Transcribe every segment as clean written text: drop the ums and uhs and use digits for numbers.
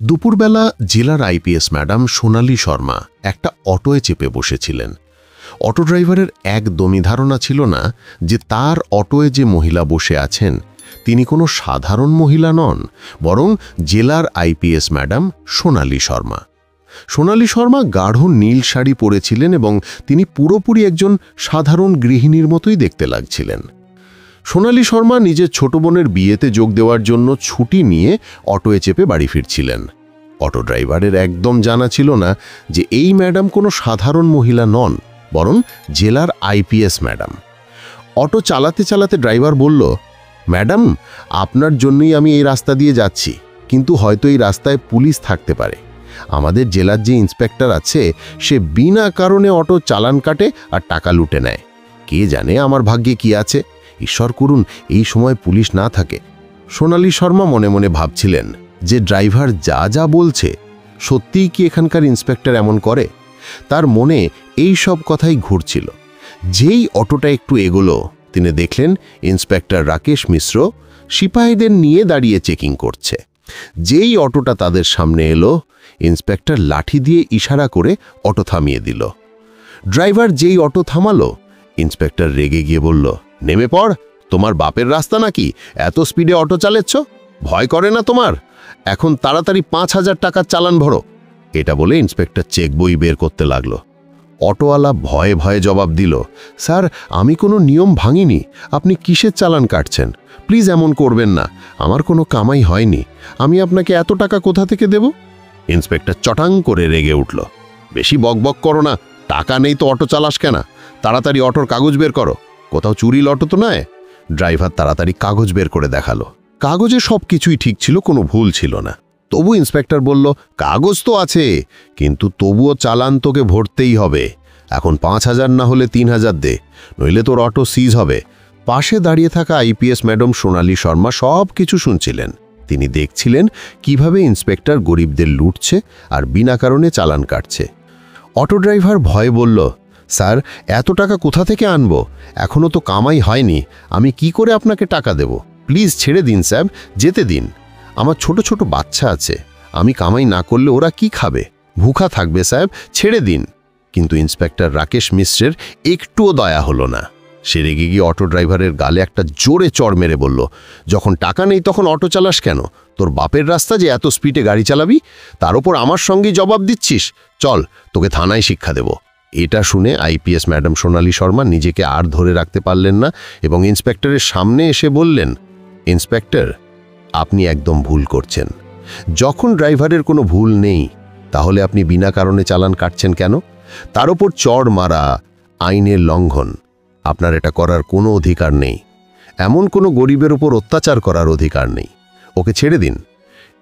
দুপুরবেলা জেলার IPS madam সোনালী শর্মা একটা অটোয় চেপে বসেছিলেন। অটো ড্রাইভারের একদমই ধারণা ছিল না যে তার অটোয় যে মহিলা বসে আছেন তিনি কোনো সাধারণ মহিলা নন, বরং জেলার আইপিএস ম্যাডাম সোনালী শর্মা। সোনালী শর্মা গাঢ় নীল শাড়ি পরেছিলেন এবং তিনি পুরোপুরি একজন সাধারণ গৃহিণীর মতোই দেখতে লাগছিলেন। সোনালী শর্মা নিজের ছোট বোনের বিয়েতে যোগ দেওয়ার জন্য ছুটি নিয়ে অটোয় চেপে বাড়ি ফিরছিলেন। অটো ড্রাইভারের একদম জানা ছিল না যে এই ম্যাডাম কোনো সাধারণ মহিলা নন, বরং জেলার আইপিএস ম্যাডাম। অটো চালাতে চালাতে ড্রাইভার বলল, ম্যাডাম, আপনার জন্যই আমি এই রাস্তা দিয়ে যাচ্ছি, কিন্তু হয়তো এই রাস্তায় পুলিশ থাকতে পারে। আমাদের জেলার যে ইন্সপেক্টর আছে সে বিনা কারণে অটো চালান কাটে আর টাকা লুটে নেয়। কে জানে আমার ভাগ্যে কি আছে, ঈশ্বর করুন এই সময় পুলিশ না থাকে। সোনালী শর্মা মনে মনে ভাবছিলেন যে ড্রাইভার যা যা বলছে সত্যিই কি এখানকার ইন্সপেক্টর এমন করে। তার মনে এই সব কথাই ঘুরছিল। যেই অটোটা একটু এগোলো তিনি দেখলেন ইন্সপেক্টর রাকেশ মিশ্র সিপাহীদের নিয়ে দাঁড়িয়ে চেকিং করছে। যেই অটোটা তাদের সামনে এলো ইন্সপেক্টর লাঠি দিয়ে ইশারা করে অটো থামিয়ে দিল। ড্রাইভার যেই অটো থামালো ইন্সপেক্টর রেগে গিয়ে বলল, নেমে পড়, তোমার বাপের রাস্তা নাকি, এত স্পিডে অটো চালাচ্ছ, ভয় করে না তোমার? এখন তাড়াতাড়ি 5,000 টাকার চালান ভরো। এটা বলে ইন্সপেক্টর চেক বই বের করতে লাগলো। অটোওয়ালা ভয়ে ভয়ে জবাব দিল, স্যার, আমি কোনো নিয়ম ভাঙিনি, আপনি কিসের চালান কাটছেন? প্লিজ এমন করবেন না, আমার কোনো কামাই হয়নি, আমি আপনাকে এত টাকা কোথা থেকে দেব? ইন্সপেক্টর চটাং করে রেগে উঠল, বেশি বকবক করো না, টাকা নেই তো অটো চালাস কেন? তাড়াতাড়ি অটোর কাগজ বের করো, কোথাও চুরির অটো তো নয়। ড্রাইভার তাড়াতাড়ি কাগজ বের করে দেখালো। কাগজে সব কিছুই ঠিক ছিল, কোনো ভুল ছিল না। তবু ইন্সপেক্টর বলল, কাগজ তো আছে, কিন্তু তবুও চালান তোকে ভরতেই হবে। এখন 5,000 না হলে 3,000 দে, নইলে তোর অটো সিজ হবে। পাশে দাঁড়িয়ে থাকা আইপিএস ম্যাডাম সোনালী শর্মা সব কিছু শুনছিলেন। তিনি দেখছিলেন কিভাবে ইন্সপেক্টর গরিবদের লুটছে আর বিনা কারণে চালান কাটছে। অটো ড্রাইভার ভয়ে বলল, স্যার, এত টাকা কোথা থেকে আনবো? এখনও তো কামাই হয়নি, আমি কি করে আপনাকে টাকা দেব? প্লিজ ছেড়ে দিন স্যার, যেতে দিন। আমার ছোট ছোট বাচ্চা আছে, আমি কামাই না করলে ওরা কি খাবে? ভুখা থাকবে সাহেব, ছেড়ে দিন। কিন্তু ইন্সপেক্টর রাকেশ মিশ্রের একটুও দয়া হলো না। সে রেগে গিয়ে অটো ড্রাইভারের গালে একটা জোরে চড় মেরে বলল, যখন টাকা নেই তখন অটো চালাস কেন? তোর বাপের রাস্তা যে এত স্পিডে গাড়ি চালাবি, তার ওপর আমার সঙ্গেই জবাব দিচ্ছিস? চল, তোকে থানায় শিক্ষা দেব। এটা শুনে আইপিএস ম্যাডাম সোনালী শর্মা নিজেকে আর ধরে রাখতে পারলেন না এবং ইন্সপেক্টরের সামনে এসে বললেন, ইন্সপেক্টর, আপনি একদম ভুল করছেন। যখন ড্রাইভারের কোনো ভুল নেই তাহলে আপনি বিনা কারণে চালান কাটছেন কেন? তার ওপর চড় মারা আইনের লঙ্ঘন। আপনার এটা করার কোনো অধিকার নেই। এমন কোনো গরিবের ওপর অত্যাচার করার অধিকার নেই। ওকে ছেড়ে দিন।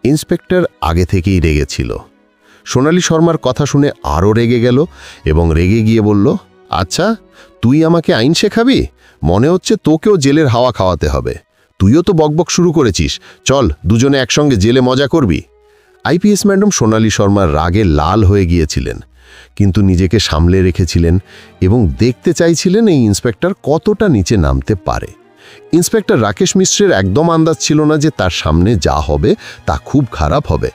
ইন্সপেক্টর আগে থেকেই রেগেছিল। সোনালী শর্মার কথা শুনে আরও রেগে গেল এবং রেগে গিয়ে বলল, আচ্ছা, তুই আমাকে আইন শেখাবি? মনে হচ্ছে তোকেও জেলের হাওয়া খাওয়াতে হবে। তুইও তো বকবক শুরু করেছিস, চল দুজনে একসঙ্গে জেলে মজা করবি। আইপিএস ম্যাডাম সোনালী শর্মার রাগে লাল হয়ে গিয়েছিলেন, কিন্তু নিজেকে সামলে রেখেছিলেন এবং দেখতে চাইছিলেন এই ইন্সপেক্টর কতটা নিচে নামতে পারে। ইন্সপেক্টর রাকেশ মিশ্রের একদম আন্দাজ ছিল না যে তার সামনে যা হবে তা খুব খারাপ হবে।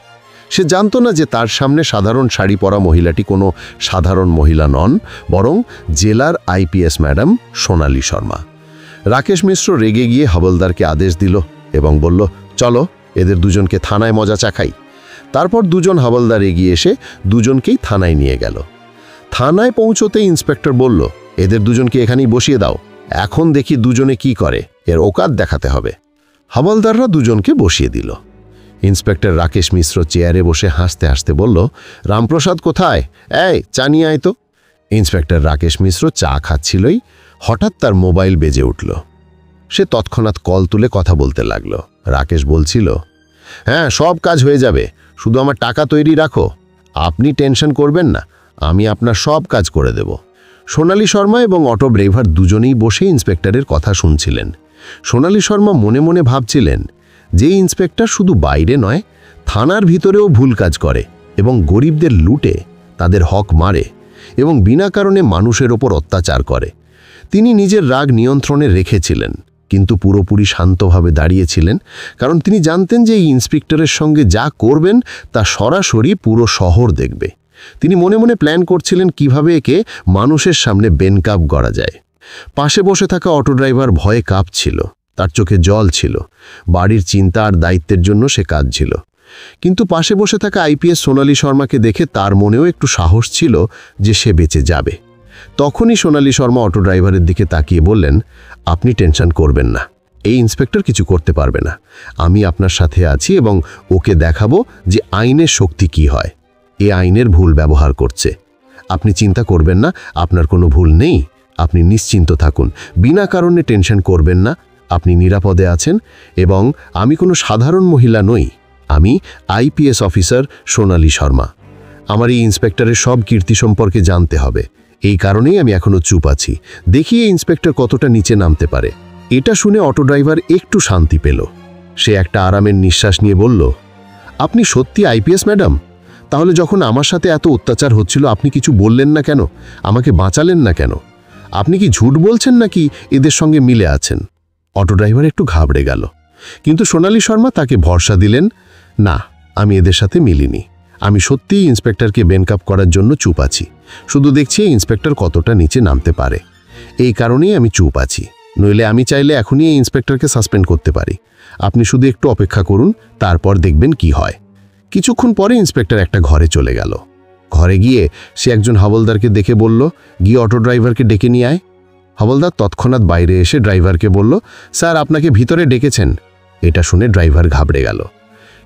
সে জানত না যে তার সামনে সাধারণ শাড়ি পরা মহিলাটি কোনো সাধারণ মহিলা নন, বরং জেলার আইপিএস ম্যাডাম সোনালী শর্মা। রাকেশ মিশ্র রেগে গিয়ে হাবলদারকে আদেশ দিল এবং বলল, চলো এদের দুজনকে থানায় মজা চাখাই। তারপর দুজন হাবলদার এগিয়ে এসে দুজনকেই থানায় নিয়ে গেল। থানায় পৌঁছতে ইন্সপেক্টর বলল, এদের দুজনকে এখানেই বসিয়ে দাও, এখন দেখি দুজনে কি করে, এর ওকাত দেখাতে হবে। হাবলদাররা দুজনকে বসিয়ে দিল। ইন্সপেক্টর রাকেশ মিশ্র চেয়ারে বসে হাসতে হাসতে বলল, রামপ্রসাদ কোথায়? এই চা নিয়ে আয় তো। ইন্সপেক্টর রাকেশ মিশ্র চা খাচ্ছিলই হঠাৎ তার মোবাইল বেজে উঠল। সে তৎক্ষণাৎ কল তুলে কথা বলতে লাগল। রাকেশ বলছিল, হ্যাঁ, সব কাজ হয়ে যাবে, শুধু আমার টাকা তৈরি রাখো। আপনি টেনশন করবেন না, আমি আপনার সব কাজ করে দেব। সোনালী শর্মা এবং অটো ড্রাইভার দুজনেই বসে ইন্সপেক্টরের কথা শুনছিলেন। সোনালী শর্মা মনে মনে ভাবছিলেন যে ইন্সপেক্টর শুধু বাইরে নয়, থানার ভিতরেও ভুল কাজ করে এবং গরিবদের লুটে তাদের হক মারে এবং বিনা কারণে মানুষের ওপর অত্যাচার করে। তিনি নিজের রাগ নিয়ন্ত্রণে রেখেছিলেন, কিন্তু পুরোপুরি শান্তভাবে দাঁড়িয়েছিলেন, কারণ তিনি জানতেন যে এই ইন্সপেক্টরের সঙ্গে যা করবেন তা সরাসরি পুরো শহর দেখবে। তিনি মনে মনে প্ল্যান করছিলেন কিভাবে একে মানুষের সামনে বেনকাপ করা যায়। পাশে বসে থাকা অটো ড্রাইভার ভয়ে কাঁপছিল, তার চোখে জল ছিল। বাড়ির চিন্তা আর দায়িত্বের জন্য সে কাঁদছিল। কিন্তু পাশে বসে থাকা আইপিএস সোনালী শর্মাকে দেখে তার মনেও একটু সাহস ছিল যে সে বেঁচে যাবে। তখনই সোনালী শর্মা অটো ড্রাইভারের দিকে তাকিয়ে বললেন, আপনি টেনশন করবেন না, এই ইন্সপেক্টর কিছু করতে পারবে না। আমি আপনার সাথে আছি এবং ওকে দেখাবো যে আইনের শক্তি কি হয়। এ আইনের ভুল ব্যবহার করছে। আপনি চিন্তা করবেন না, আপনার কোনো ভুল নেই। আপনি নিশ্চিন্ত থাকুন, বিনা কারণে টেনশন করবেন না। আপনি নিরাপদে আছেন এবং আমি কোনো সাধারণ মহিলা নই। আমি আইপিএস অফিসার সোনালী শর্মা। আমার এই ইন্সপেক্টরের সব কীর্তি সম্পর্কে জানতে হবে। এই কারণেই আমি এখনও চুপ আছি। দেখি এই ইন্সপেক্টর কতটা নিচে নামতে পারে। এটা শুনে অটো ড্রাইভার একটু শান্তি পেল। সে একটা আরামের নিঃশ্বাস নিয়ে বলল, আপনি সত্যি আইপিএস ম্যাডাম? তাহলে যখন আমার সাথে এত অত্যাচার হচ্ছিল আপনি কিছু বললেন না কেন? আমাকে বাঁচালেন না কেন? আপনি কি ঝুট বলছেন নাকি এদের সঙ্গে মিলে আছেন? অটো ড্রাইভার একটু ঘাবড়ে গেল, কিন্তু সোনালী শর্মা তাকে ভরসা দিলেন, না, আমি এদের সাথে মিলিনি। আমি সত্যিই ইন্সপেক্টরকে বেনকাপ করার জন্য চুপ আছি। শুধু দেখছি এই ইন্সপেক্টর কতটা নিচে নামতে পারে। এই কারণেই আমি চুপ আছি। নইলে আমি চাইলে এখনই এই ইন্সপেক্টরকে সাসপেন্ড করতে পারি। আপনি শুধু একটু অপেক্ষা করুন, তারপর দেখবেন কি হয়। কিছুক্ষণ পরে ইন্সপেক্টর একটা ঘরে চলে গেল। ঘরে গিয়ে সে একজন হাবলদারকে দেখে বলল, গিয়ে অটো ড্রাইভারকে ডেকে নিয়ে আয়। হাবলদার তৎক্ষণাৎ বাইরে এসে ড্রাইভারকে বলল, স্যার আপনাকে ভিতরে ডেকেছেন। এটা শুনে ড্রাইভার ঘাবড়ে গেল,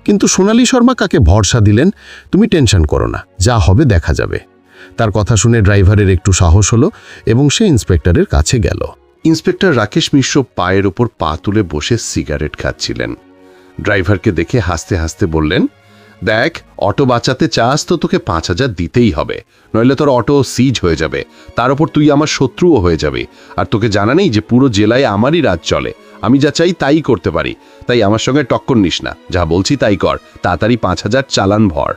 কিন্তু সোনালী শর্মা কাকে ভরসা দিলেন, তুমি টেনশন করো না, যা হবে দেখা যাবে। তার কথা শুনে ড্রাইভারের একটু সাহস হলো এবং সে ইন্সপেক্টরের কাছে গেল। ইন্সপেক্টর রাকেশ মিশ্র পায়ের ওপর পা তুলে বসে সিগারেট খাচ্ছিলেন। ড্রাইভারকে দেখে হাসতে হাসতে বললেন, দেখ, অটো বাঁচাতে চাস তো তোকে 5,000 দিতেই হবে, নইলে তোর অটো সিজ হয়ে যাবে। তার উপর তুই আমার শত্রুও হয়ে যাবে। আর তোকে জানা নেই যে পুরো জেলায় আমারই রাজ চলে। আমি যা চাই তাই করতে পারি, তাই আমার সঙ্গে টক্কর নিস না। যা বলছি তাই কর, তাড়াতাড়ি 5,000 চালান ভর।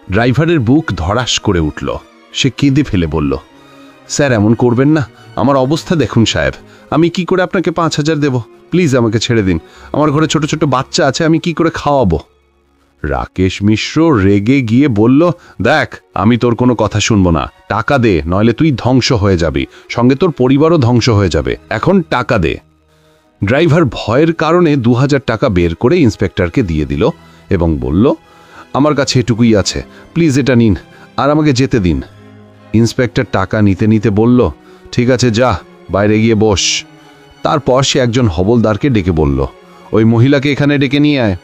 ড্রাইভারের বুক ধড়াস করে উঠল। সে কেঁদে ফেলে বলল, স্যার এমন করবেন না। আমার অবস্থা দেখুন সাহেব, আমি কি করে আপনাকে 5,000 দেব? প্লিজ আমাকে ছেড়ে দিন। আমার ঘরে ছোট ছোট বাচ্চা আছে, আমি কি করে খাওয়াবো? রাকেশ মিশ্র রেগে গিয়ে বলল, দেখ, আমি তোর কোনো কথা শুনবো না। টাকা দে, নইলে তুই ধ্বংস হয়ে যাবি, সঙ্গে তোর পরিবারও ধ্বংস হয়ে যাবে। এখন টাকা দে। ড্রাইভার ভয়ের কারণে 2,000 টাকা বের করে ইন্সপেক্টরকে দিয়ে দিল এবং বলল, আমার কাছে এটুকুই আছে, প্লিজ এটা নিন আর আমাকে যেতে দিন। ইন্সপেক্টর টাকা নিতে নিতে বলল, ঠিক আছে, যা, বাইরে গিয়ে বস। তারপর সে একজন হবলদারকে ডেকে বলল, ওই মহিলাকে এখানে ডেকে নিয়ে আয়।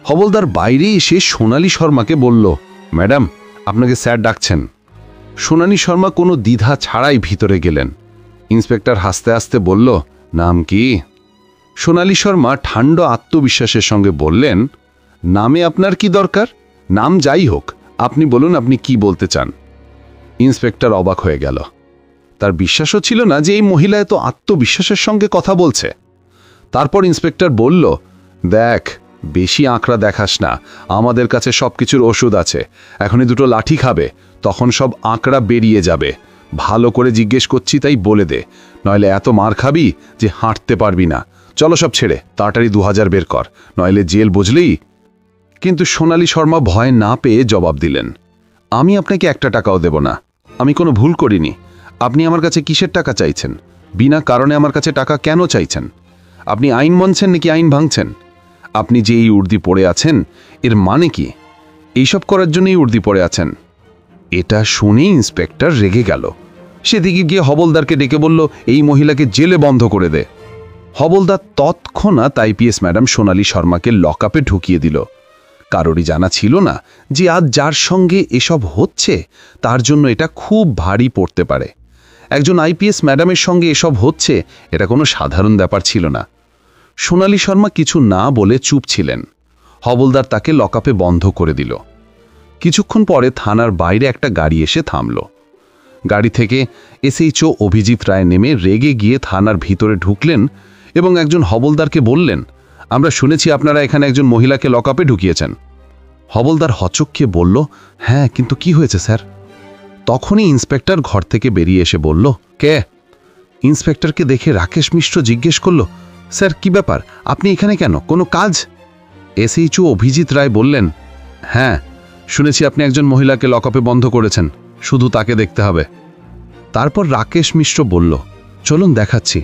হবলদার বাইরে এসে সোনালী শর্মাকে বলল, ম্যাডাম, আপনাকে স্যার ডাকছেন। সোনালী শর্মা কোনো দ্বিধা ছাড়াই ভিতরে গেলেন। ইন্সপেক্টর হাসতে হাসতে বলল, নাম কি? সোনালী শর্মা ঠান্ডা আত্মবিশ্বাসের সঙ্গে বললেন, নামে আপনার কি দরকার? নাম যাই হোক, আপনি বলুন আপনি কি বলতে চান। ইন্সপেক্টর অবাক হয়ে গেল। তার বিশ্বাসও ছিল না যে এই মহিলা এত আত্মবিশ্বাসের সঙ্গে কথা বলছে। তারপর ইন্সপেক্টর বলল, দেখ, বেশি আঁকড়া দেখাস না। আমাদের কাছে সব কিছুর ওষুধ আছে। এখনই দুটো লাঠি খাবে, তখন সব আঁকড়া বেরিয়ে যাবে। ভালো করে জিজ্ঞেস করছি তাই বলে দে, নইলে এত মার খাবি যে হাঁটতে পারবি না। চলো সব ছেড়ে তাড়াতাড়ি 2,000 বের কর, নইলে জেল, বুঝলি? কিন্তু সোনালী শর্মা ভয় না পেয়ে জবাব দিলেন, আমি আপনাকে 1 টাকাও দেব না। আমি কোনো ভুল করিনি। আপনি আমার কাছে কিসের টাকা চাইছেন? বিনা কারণে আমার কাছে টাকা কেন চাইছেন? আপনি আইন মানছেন নাকি আইন ভাঙছেন? আপনি যে এই উর্দি পরে আছেন, এর মানে কি? এইসব করার জন্যই উর্দি পরে আছেন। এটা শুনে ইন্সপেক্টর রেগে গেল। সেদিকে গিয়ে হবলদারকে ডেকে বলল, এই মহিলাকে জেলে বন্ধ করে দে। হবলদার তৎক্ষণাৎ আইপিএস ম্যাডাম সোনালী শর্মাকে লকআপে ঢুকিয়ে দিল। কারোরই জানা ছিল না যে আজ যার সঙ্গে এসব হচ্ছে তার জন্য এটা খুব ভারী পড়তে পারে। একজন আইপিএস ম্যাডামের সঙ্গে এসব হচ্ছে, এটা কোনো সাধারণ ব্যাপার ছিল না। সোনালী শর্মা কিছু না বলে চুপ ছিলেন। হবলদার তাকে লকআপে বন্ধ করে দিল। কিছুক্ষণ পরে থানার বাইরে একটা গাড়ি এসে থামল। গাড়ি থেকে এসএইচও অভিজিৎ রায় নেমে রেগে গিয়ে থানার ভিতরে ঢুকলেন এবং একজন হবলদারকে বললেন, আমরা শুনেছি আপনারা এখানে একজন মহিলাকে লকআপে ঢুকিয়েছেন। হবলদার হচক্ষে বলল, হ্যাঁ, কিন্তু কি হয়েছে স্যার? তখনই ইন্সপেক্টর ঘর থেকে বেরিয়ে এসে বলল, কে? ইন্সপেক্টরকে দেখে রাকেশ মিশ্র জিজ্ঞেস করল, স্যার কি ব্যাপার, আপনি এখানে কেন, কোনো কাজ? এসএইচও অভিজিৎ রায় বললেন, হ্যাঁ, শুনেছি আপনি একজন মহিলাকে লকআপে বন্ধ করেছেন, শুধু তাকে দেখতে হবে। তারপর রাকেশ মিশ্র বলল, চলুন দেখাচ্ছি।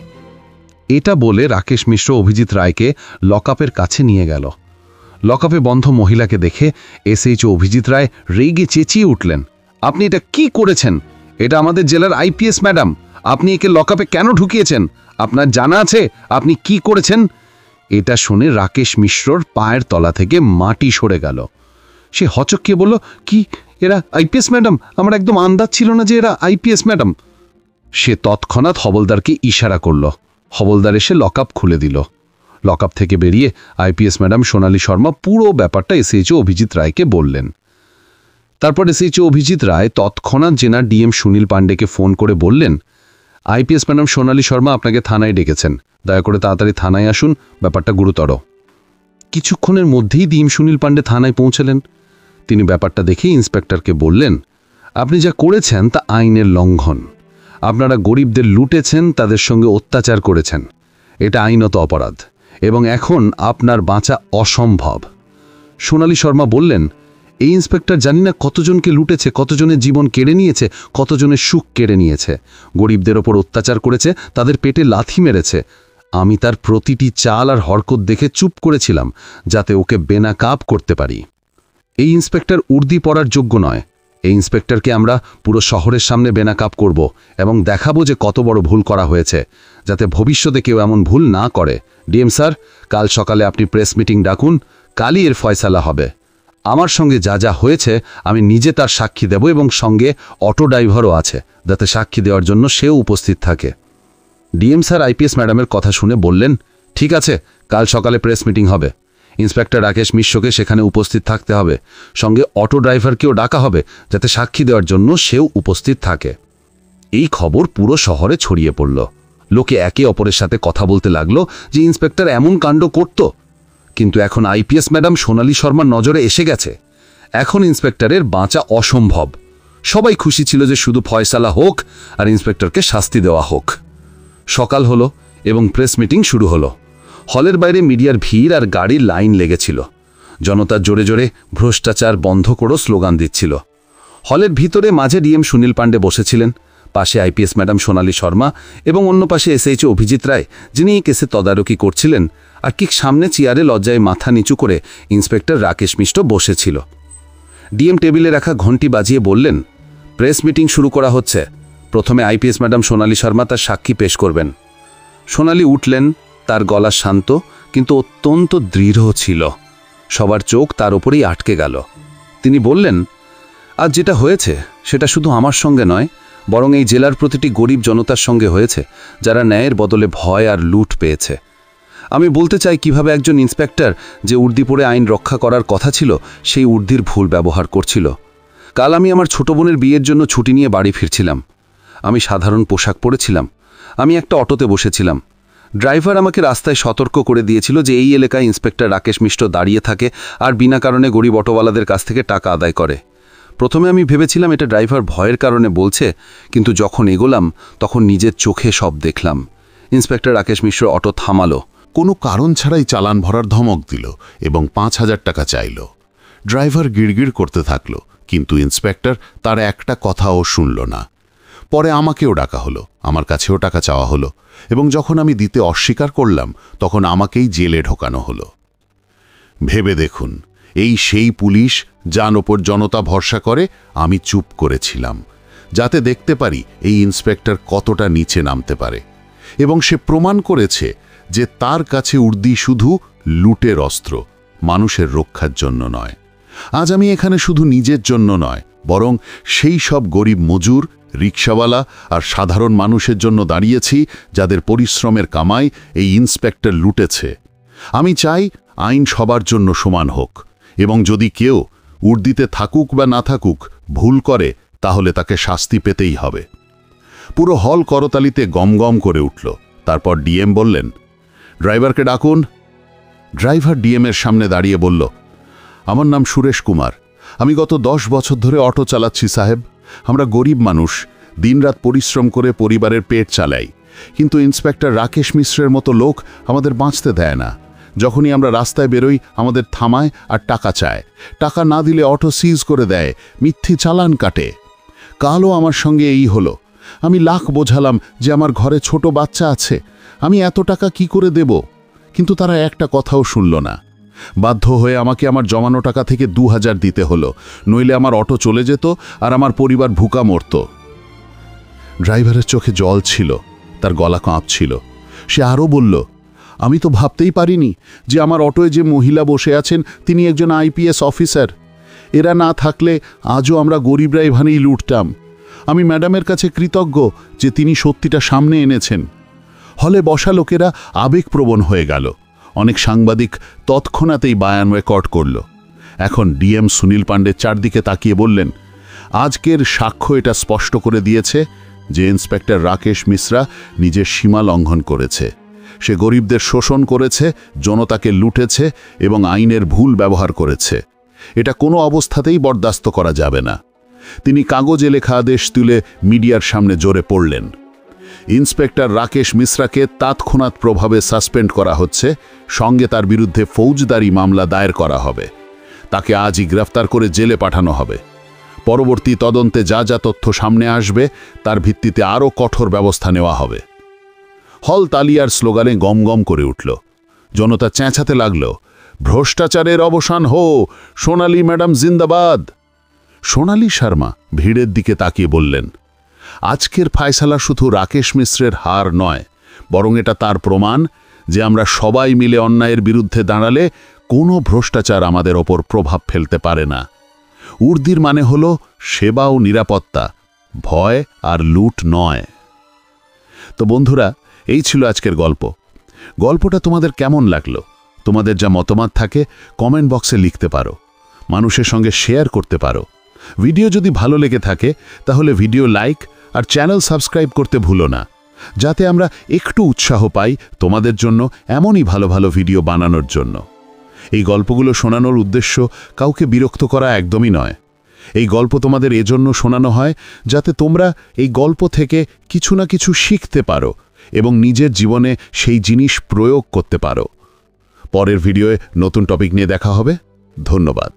এটা বলে রাকেশ মিশ্র অভিজিৎ রায়কে লকআপের কাছে নিয়ে গেল। লকআপে বন্ধ মহিলাকে দেখে এসএইচও অভিজিৎ রায় রেগে চেঁচিয়ে উঠলেন, আপনি এটা কি করেছেন? এটা আমাদের জেলার আইপিএস ম্যাডাম, আপনি একে লকআপে কেন ঢুকিয়েছেন? আপনার জানা আছে আপনি কি করেছেন? এটা শুনে রাকেশ মিশ্রর পায়ের তলা থেকে মাটি সরে গেল। সে হচকিয়ে বলল, কি, এরা আইপিএস ম্যাডাম? আমার একদম আন্দাজ ছিল না যে এরা আইপিএস ম্যাডাম। সে তৎক্ষণাৎ হবলদারকে ইশারা করল। হবলদার এসে লকআপ খুলে দিল। লকআপ থেকে বেরিয়ে আইপিএস ম্যাডাম সোনালী শর্মা পুরো ব্যাপারটা এসএইচও অভিজিৎ রায়কে বললেন। তারপর এসএইচও অভিজিৎ রায় তৎক্ষণাৎ জেনার ডিএম সুনীল পাণ্ডেকে ফোন করে বললেন, আইপিএস ম্যাডাম সোনালী শর্মা আপনাকে থানায় ডেকেছেন, দয়া করে তাড়াতাড়ি থানায় আসুন, ব্যাপারটা গুরুতর। কিছুক্ষণের মধ্যেই ডিএম সুনীল পাণ্ডে থানায় পৌঁছলেন। তিনি ব্যাপারটা দেখে ইন্সপেক্টরকে বললেন, আপনি যা করেছেন তা আইনের লঙ্ঘন। আপনারা গরিবদের লুটেছেন, তাদের সঙ্গে অত্যাচার করেছেন, এটা আইনত অপরাধ এবং এখন আপনার বাঁচা অসম্ভব। সোনালী শর্মা বললেন, এই ইন্সপেক্টর জানি না কতজনকে লুটেছে, কতজনের জীবন কেড়ে নিয়েছে, কতজনের সুখ কেড়ে নিয়েছে, গরিবদের ওপর অত্যাচার করেছে, তাদের পেটে লাথি মেরেছে। আমি তার প্রতিটি চাল আর হরকত দেখে চুপ করেছিলাম যাতে ওকে বেনাকাব করতে পারি। এই ইন্সপেক্টর উর্দি পড়ার যোগ্য নয়। এই ইন্সপেক্টরকে আমরা পুরো শহরের সামনে বেনাকাব করব এবং দেখাবো যে কত বড় ভুল করা হয়েছে, যাতে ভবিষ্যতে কেউ এমন ভুল না করে। ডিএম স্যার, কাল সকালে আপনি প্রেস মিটিং ডাকুন, কালই এর ফয়সালা হবে। আমার সঙ্গে যা যা হয়েছে আমি নিজে তার সাক্ষী দেব এবং সঙ্গে অটো ড্রাইভারও আছে, যাতে সাক্ষী দেওয়ার জন্য সেও উপস্থিত থাকে। ডিএম স্যার আইপিএস ম্যাডামের কথা শুনে বললেন, ঠিক আছে, কাল সকালে প্রেস মিটিং হবে। ইন্সপেক্টর রাকেশ মিশ্রকে সেখানে উপস্থিত থাকতে হবে, সঙ্গে অটো ড্রাইভারকেও ডাকা হবে যাতে সাক্ষী দেওয়ার জন্য সেও উপস্থিত থাকে। এই খবর পুরো শহরে ছড়িয়ে পড়ল। লোকে একে অপরের সাথে কথা বলতে লাগলো যে ইন্সপেক্টর এমন কাণ্ড করত। কিন্তু এখন আইপিএস ম্যাডাম সোনালী শর্মার নজরে এসে গেছে। এখন ইন্সপেক্টরের বাঁচা অসম্ভব। সবাই খুশি ছিল যে শুধু ফয়সালা হোক আর ইন্সপেক্টরকে শাস্তি দেওয়া হোক। সকাল হলো এবং প্রেস মিটিং শুরু হলো। হলের বাইরে মিডিয়ার ভিড় আর গাড়ির লাইন লেগেছিল। জনতা জোরে জোরে ভ্রষ্টাচার বন্ধ করো স্লোগান দিচ্ছিল। হলের ভিতরে মাঝে ডিএম সুনীল পাণ্ডে বসেছিলেন, পাশে আইপিএস ম্যাডাম সোনালী শর্মা এবং অন্য পাশে এসএইচও অভিজিৎ রায়, যিনি এই কেসে তদারকি করছিলেন, আর ঠিক সামনে চেয়ারে লজ্জায় মাথা নিচু করে ইন্সপেক্টর রাকেশ মিশ্র বসেছিল। ডিএম টেবিলে রাখা ঘণ্টি বাজিয়ে বললেন, প্রেস মিটিং শুরু করা হচ্ছে। প্রথমে আইপিএস ম্যাডাম সোনালী শর্মা তার সাক্ষী পেশ করবেন। সোনালী উঠলেন, তার গলা শান্ত কিন্তু অত্যন্ত দৃঢ় ছিল। সবার চোখ তার উপরেই আটকে গেল। তিনি বললেন, আজ যেটা হয়েছে সেটা শুধু আমার সঙ্গে নয়, বরং এই জেলার প্রতিটি গরিব জনতার সঙ্গে হয়েছে, যারা ন্যায়ের বদলে ভয় আর লুট পেয়েছে। আমি বলতে চাই কিভাবে একজন ইন্সপেক্টর যে উর্দি পরে আইন রক্ষা করার কথা ছিল, সেই উর্দির ভুল ব্যবহার করছিল। কাল আমি আমার ছোট বোনের বিয়ের জন্য ছুটি নিয়ে বাড়ি ফিরছিলাম। আমি সাধারণ পোশাক পরেছিলাম। আমি একটা অটোতে বসেছিলাম। ড্রাইভার আমাকে রাস্তায় সতর্ক করে দিয়েছিল যে এই এলাকায় ইন্সপেক্টর রাকেশ মিশ্র দাঁড়িয়ে থাকে আর বিনা কারণে গরিব অটোওয়ালাদের কাছ থেকে টাকা আদায় করে। প্রথমে আমি ভেবেছিলাম এটা ড্রাইভার ভয়ের কারণে বলছে, কিন্তু যখন এগোলাম তখন নিজের চোখে সব দেখলাম। ইন্সপেক্টর রাকেশ মিশ্র অটো থামালো, কোনো কারণ ছাড়াই চালান ভরার ধমক দিল এবং 5,000 টাকা চাইল। ড্রাইভার গিড়গিড় করতে থাকল, কিন্তু ইন্সপেক্টর তার একটা কথাও শুনল না। পরে আমাকেও ডাকা হলো, আমার কাছেও টাকা চাওয়া হলো এবং যখন আমি দিতে অস্বীকার করলাম তখন আমাকেই জেলে ঢোকানো হলো। ভেবে দেখুন, এই সেই পুলিশ যার ওপর জনতা ভরসা করে। আমি চুপ করেছিলাম যাতে দেখতে পারি এই ইন্সপেক্টর কতটা নিচে নামতে পারে, এবং সে প্রমাণ করেছে যে তার কাছে উর্দি শুধু লুটের অস্ত্র, মানুষের রক্ষার জন্য নয়। আজ আমি এখানে শুধু নিজের জন্য নয়, বরং সেই সব গরিব মজুর, রিকশাওয়ালা আর সাধারণ মানুষের জন্য দাঁড়িয়েছি যাদের পরিশ্রমের কামাই এই ইন্সপেক্টর লুটেছে। আমি চাই আইন সবার জন্য সমান হোক, এবং যদি কেউ উর্দিতে থাকুক বা না থাকুক ভুল করে তাহলে তাকে শাস্তি পেতেই হবে। পুরো হল করতালিতে গমগম করে উঠল। তারপর ডিএম বললেন, ড্রাইভারকে ডাকুন। ড্রাইভার ডিএমের সামনে দাঁড়িয়ে বলল, আমার নাম সুরেশ কুমার, আমি গত 10 বছর ধরে অটো চালাচ্ছি সাহেব। আমরা গরিব মানুষ, দিনরাত পরিশ্রম করে পরিবারের পেট চালাই, কিন্তু ইন্সপেক্টর রাকেশ মিশ্রের মতো লোক আমাদের বাঁচতে দেয় না। যখনই আমরা রাস্তায় বেরোই আমাদের থামায় আর টাকা চায়। টাকা না দিলে অটো সিজ করে দেয়, মিথ্যে চালান কাটে। কালও আমার সঙ্গে এই হলো। আমি লাখ বোঝালাম যে আমার ঘরে ছোট বাচ্চা আছে, আমি এত টাকা কি করে দেব, কিন্তু তারা একটা কথাও শুনল না। বাধ্য হয়ে আমাকে আমার জমানো টাকা থেকে 2000 দিতে হলো, নইলে আমার অটো চলে যেত আর আমার পরিবার ভুকা মরত। ড্রাইভারের চোখে জল ছিল, তার গলা কাঁপছিল। সে আরও বলল, আমি তো ভাবতেই পারিনি যে আমার অটোয় যে মহিলা বসে আছেন তিনি একজন আইপিএস অফিসার। এরা না থাকলে আজও আমরা গরিবরা এভাবেই লুটতাম। আমি ম্যাডামের কাছে কৃতজ্ঞ যে তিনি সত্যিটা সামনে এনেছেন। হলে বসা লোকেরা আবেগপ্রবণ হয়ে গেল। অনেক সাংবাদিক তৎক্ষণাতেই বায়ান রেকর্ড করল। এখন ডিএম সুনীল পাণ্ডে চারদিকে তাকিয়ে বললেন, আজকের সাক্ষ্য এটা স্পষ্ট করে দিয়েছে যে ইন্সপেক্টর রাকেশ মিশ্রা নিজের সীমা লঙ্ঘন করেছে। সে গরিবদের শোষণ করেছে, জনতাকে লুটেছে এবং আইনের ভুল ব্যবহার করেছে। এটা কোনো অবস্থাতেই বরদাস্ত করা যাবে না। তিনি কাগজে লেখা আদেশ তুলে মিডিয়ার সামনে জোরে পড়লেন, ইন্সপেক্টর রাকেশ মিশ্রাকে তৎক্ষণাৎ প্রভাবে সাসপেন্ড করা হচ্ছে, সঙ্গে তার বিরুদ্ধে ফৌজদারি মামলা দায়ের করা হবে। তাকে আজই গ্রেফতার করে জেলে পাঠানো হবে। পরবর্তী তদন্তে যা যা তথ্য সামনে আসবে তার ভিত্তিতে আরও কঠোর ব্যবস্থা নেওয়া হবে। হল তালিয়ার স্লোগানে গমগম করে উঠল। জনতা চেঁচাতে লাগল, ভ্রষ্টাচারের অবসান হো, সোনালী ম্যাডাম জিন্দাবাদ। সোনালী শর্মা ভিড়ের দিকে তাকিয়ে বললেন, আজকের ফায়সালা শুধু রাকেশ মিশ্রের হার নয়, বরং এটা তার প্রমাণ যে আমরা সবাই মিলে অন্যায়ের বিরুদ্ধে দাঁড়ালে কোনো ভ্রষ্টাচার আমাদের ওপর প্রভাব ফেলতে পারে না। উর্দির মানে হল সেবা ও নিরাপত্তা, ভয় আর লুট নয়। তো বন্ধুরা, এই ছিল আজকের গল্প। গল্পটা তোমাদের কেমন লাগলো? তোমাদের যা মতামত থাকে কমেন্ট বক্সে লিখতে পারো, মানুষের সঙ্গে শেয়ার করতে পারো। ভিডিও যদি ভালো লেগে থাকে তাহলে ভিডিও লাইক আর চ্যানেল সাবস্ক্রাইব করতে ভুলো না, যাতে আমরা একটু উৎসাহ পাই তোমাদের জন্য এমনই ভালো ভালো ভিডিও বানানোর জন্য। এই গল্পগুলো শোনানোর উদ্দেশ্য কাউকে বিরক্ত করা একদমই নয়। এই গল্প তোমাদের এজন্য শোনানো হয় যাতে তোমরা এই গল্প থেকে কিছু না কিছু শিখতে পারো এবং নিজের জীবনে সেই জিনিস প্রয়োগ করতে পারো। পরের ভিডিওয়ে নতুন টপিক নিয়ে দেখা হবে। ধন্যবাদ।